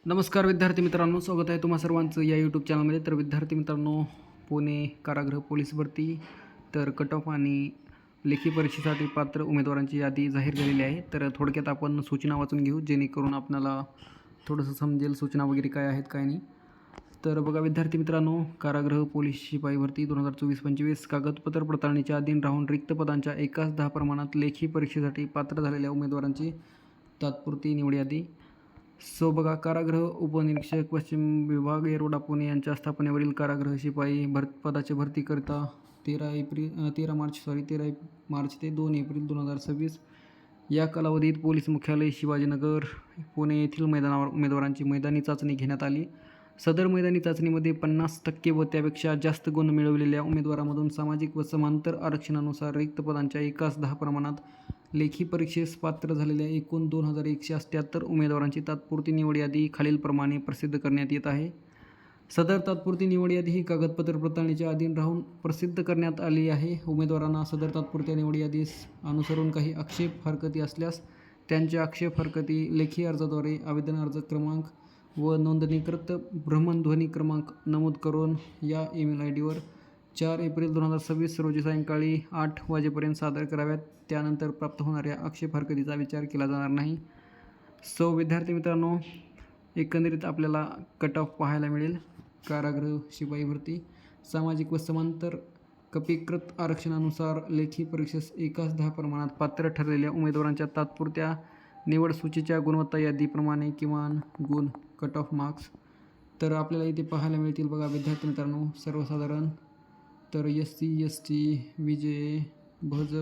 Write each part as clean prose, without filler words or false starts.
नमस्कार विद्यार्थी मित्रांनो, स्वागत आहे तुम्हा सर्वांचं या यूट्यूब चॅनलमध्ये. तर विद्यार्थी मित्रांनो, पुणे कारागृह पोलीस भरती तर कट ऑफ आणि लेखी परीक्षेसाठी पात्र उमेदवारांची यादी जाहीर झालेली आहे. तर थोडक्यात आपण सूचना वाचून घेऊ, जेणेकरून आपल्याला थोडंसं समजेल सूचना वगैरे काय आहेत काय नाही. तर बघा विद्यार्थी मित्रांनो, कारागृह पोलीस शिपाई भरती 2024-25 कागदपत्र पडताळणीच्या अधीन राहून रिक्त पदांच्या एकाच 10 प्रमाणात लेखी परीक्षेसाठी पात्र झालेल्या उमेदवारांची तात्पुरती निवड यादी. बघा, कारागृह उपनिरीक्षक पश्चिम विभाग येरवडा पुणे यांच्या स्थापनेवरील कारागृह शिपाई पदाची भरतीकरिता 13 मार्च ते 2 एप्रिल 2026 या कालावधीत पोलीस मुख्यालय शिवाजीनगर पुणे येथील मैदानावर उमेदवारांची मैदानी चाचणी घेण्यात आली. सदर मैदानी चाचणीमध्ये 50% व त्यापेक्षा जास्त गुण मिळवलेल्या उमेदवारांमधून सामाजिक व समांतर आरक्षणानुसार रिक्त पदांच्या एकास 10 प्रमाणात लेखी परीक्षेस पात्र झालेल्या एकूण 2178 उमेदवारांची तात्पुरती निवड यादी खालीलप्रमाणे प्रसिद्ध करण्यात येत आहे. सदर तात्पुरती निवड यादी ही कागदपत्र पडताळणीच्या अधीन राहून प्रसिद्ध करण्यात आली आहे. उमेदवारांना सदर तात्पुरत्या निवड यादीस अनुसरून काही आक्षेप हरकती असल्यास त्यांच्या आक्षेप हरकती लेखी अर्जाद्वारे आवेदन अर्ज क्रमांक व नोंदणीकृत भ्रमणध्वनी क्रमांक नमूद करून या ईमेल आयडीवर 4 एप्रिल 2026 रोजी सायंकाळी 8 वाजेपर्यंत सादर कराव्यात. त्यानंतर प्राप्त होणाऱ्या आक्षेप हरकतीचा विचार केला जाणार नाही. विद्यार्थी मित्रांनो, एकंदरीत आपल्याला कट ऑफ पाहायला मिळेल. कारागृह शिपाई भरती सामाजिक व समांतर कपीकृत आरक्षणानुसार लेखी परीक्षेस एकास 10 प्रमाणात पात्र ठरलेल्या उमेदवारांच्या तात्पुरत्या निवड सूचीच्या गुणवत्ता यादीप्रमाणे किमान गुण कट ऑफ मार्क्स तर आपल्याला इथे पाहायला मिळतील. बघा विद्यार्थी मित्रांनो, सर्वसाधारण तर SC ST विजय भज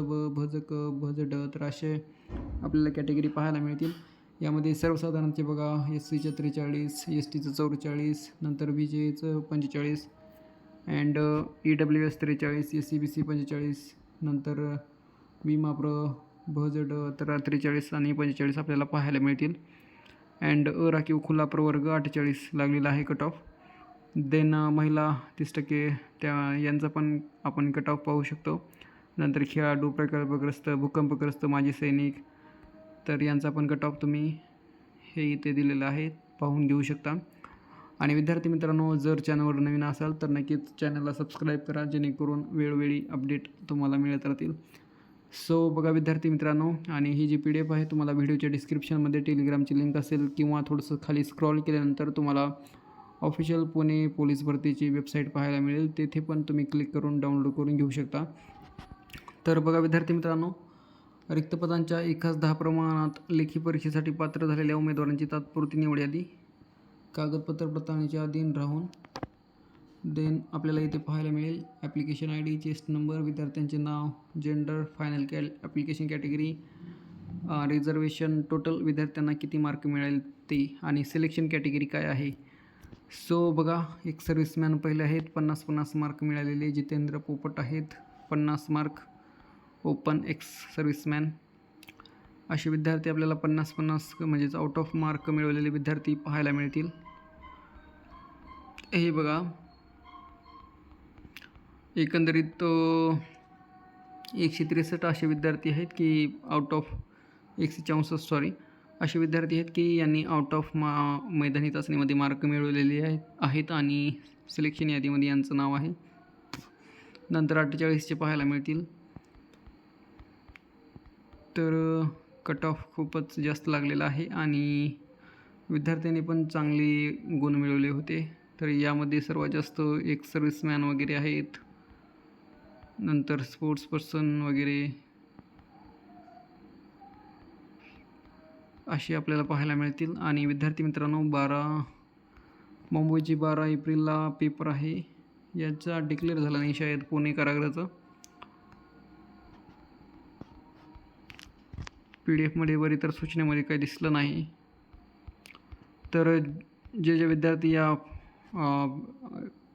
क भज ड तर असे आपल्याला कॅटेगरी पाहायला मिळतील. यामध्ये सर्वसाधारणचे बघा SCचं 43, STचं 44, नंतर विजयचं 45 अँड EWS 43, SCBC 45, नंतर विमाप्र भज ड तर 43 आणि 45 आपल्याला पाहायला मिळतील. अँड राखीव खुला प्रवर्ग 48 लागलेला आहे कट ऑफ. देन महिला 30% त्या यांचा पण आपण कट ऑफ पाहू शकतो. नंतर खेळाडू, प्रकल्पग्रस्त, भूकंपग्रस्त, माजी सैनिक तर यांचा पण कट ऑफ तुम्ही हे इथे दिलेलं आहे, पाहून घेऊ शकता. आणि विद्यार्थी मित्रांनो, जर चॅनलवर नवीन असाल तर नक्कीच चॅनलला सबस्क्राईब करा, जेणेकरून वेळोवेळी अपडेट तुम्हाला मिळत राहतील. बघा विद्यार्थी मित्रांनो, आणि ही जी PDF आहे तुम्हाला व्हिडिओच्या डिस्क्रिप्शनमध्ये टेलिग्रामची लिंक असेल किंवा थोडंसं खाली स्क्रॉल केल्यानंतर तुम्हाला ऑफिशियल पुणे पोलीस भरतीची वेबसाईट पाहायला मिळेल. तेथे पण तुम्ही क्लिक करून डाउनलोड करून घेऊ शकता. तर बघा विद्यार्थी मित्रांनो, रिक्त पदांच्या एकास 10 प्रमाणात लेखी परीक्षेसाठी पात्र झालेल्या उमेदवारांची तात्पुरती निवड यादी कागदपत्र पडताळणीच्या अधीन राहून देन आपल्याला इथे पाहायला मिळेल. ॲप्लिकेशन ID, चेस्ट नंबर, विद्यार्थ्यांचे नाव, gender, final application category, reservation, total विद्यार्थ्यांना किती मार्क मिळाले ते, आणि सिलेक्शन कॅटेगरी काय आहे. बघा, एक सर्व्हिसमॅन पहिले आहेत 50 मार्क मिळालेले, जितेंद्र पोपट आहेत 50 मार्क, ओपन एक्स सर्व्हिसमॅन. असे विद्यार्थी आपल्याला 50 म्हणजेच आउट ऑफ मार्क मिळवलेले विद्यार्थी पाहायला मिळतील. हे बघा, एकंदरीत 163 असे विद्यार्थी आहेत की आउट ऑफ 164 असे विद्यार्थी आहेत की यांनी आउट ऑफ मैदानी चाचणीमध्ये मार्क मिळवलेले आहेत आणि सिलेक्शन यादीमध्ये यांचं नाव आहे. नंतर 48चे पाहायला मिळतील. तर कट ऑफ खूपच जास्त लागलेला आहे आणि विद्यार्थ्यांनी पण चांगले गुण मिळवले होते. तर यामध्ये सर्वात जास्त एक सर्व्हिसमॅन वगैरे आहेत, नंतर स्पोर्ट्स पर्सन वगैरे असे आपल्याला पाहायला मिळतील. आणि विद्यार्थी मित्रांनो, मुंबईची 12 एप्रिलला पेपर आहे, याचा डिक्लेअर झाला नाही शायद पुणे कारागृहाचं. PDF वर इतर सूचनेमध्ये काही दिसलं नाही. तर जे विद्यार्थी या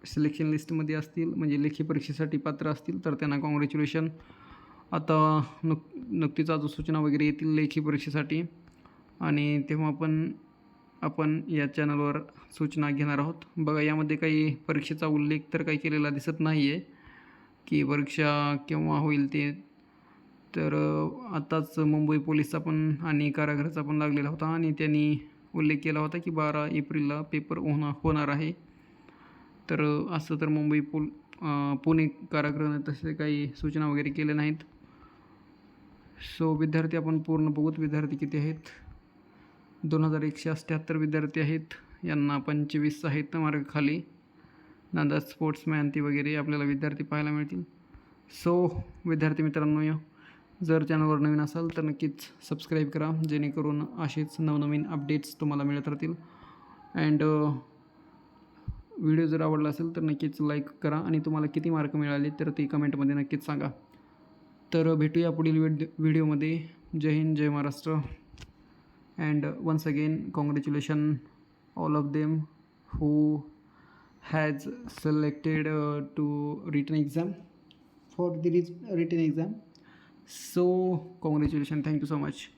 सिलेक्शन लिस्टमध्ये असतील, म्हणजे लेखी परीक्षेसाठी पात्र असतील, तर त्यांना कॉंग्रॅच्युलेशन. आता नुकतीच आज सूचना वगैरे येतील लेखी परीक्षेसाठी, आणि तेव्हा पण आपण या चॅनलवर सूचना घेणार आहोत. बघा, यामध्ये काही परीक्षेचा उल्लेख तर काही केलेला दिसत नाही आहे की परीक्षा केव्हा होईल ते. तर आताच मुंबई पोलीसचा पण आणि कारागृहाचा पण लागलेला होता आणि त्यांनी उल्लेख केला होता की 12 एप्रिलला पेपर होणार आहे. तर असं तर पुणे कारागृहाने तसे काही सूचना वगैरे केल्या नाहीत. सो विद्यार्थी आपण पूर्ण बघूत विद्यार्थी किती आहेत. 2178 विद्यार्थी आहेत. यांना 25 साहित्य मार्ग खाली नंतर स्पोर्ट्समॅन ती वगैरे आपल्याला विद्यार्थी पाहायला मिळतील. सो विद्यार्थी मित्रांनो, जर चॅनलवर नवीन असाल तर नक्कीच सबस्क्राईब करा, जेणेकरून असेच नवनवीन अपडेट्स तुम्हाला मिळत राहतील. अँड व्हिडिओ जर आवडला असेल तर नक्कीच लाईक करा आणि तुम्हाला किती मार्क मिळाले तर ते कमेंटमध्ये नक्कीच सांगा. तर भेटूया पुढील व्हिडिओमध्ये. जय हिंद, जय Maharashtra. And once again congratulation all of them who has selected to written exam for the written exam. So congratulations, thank you so much.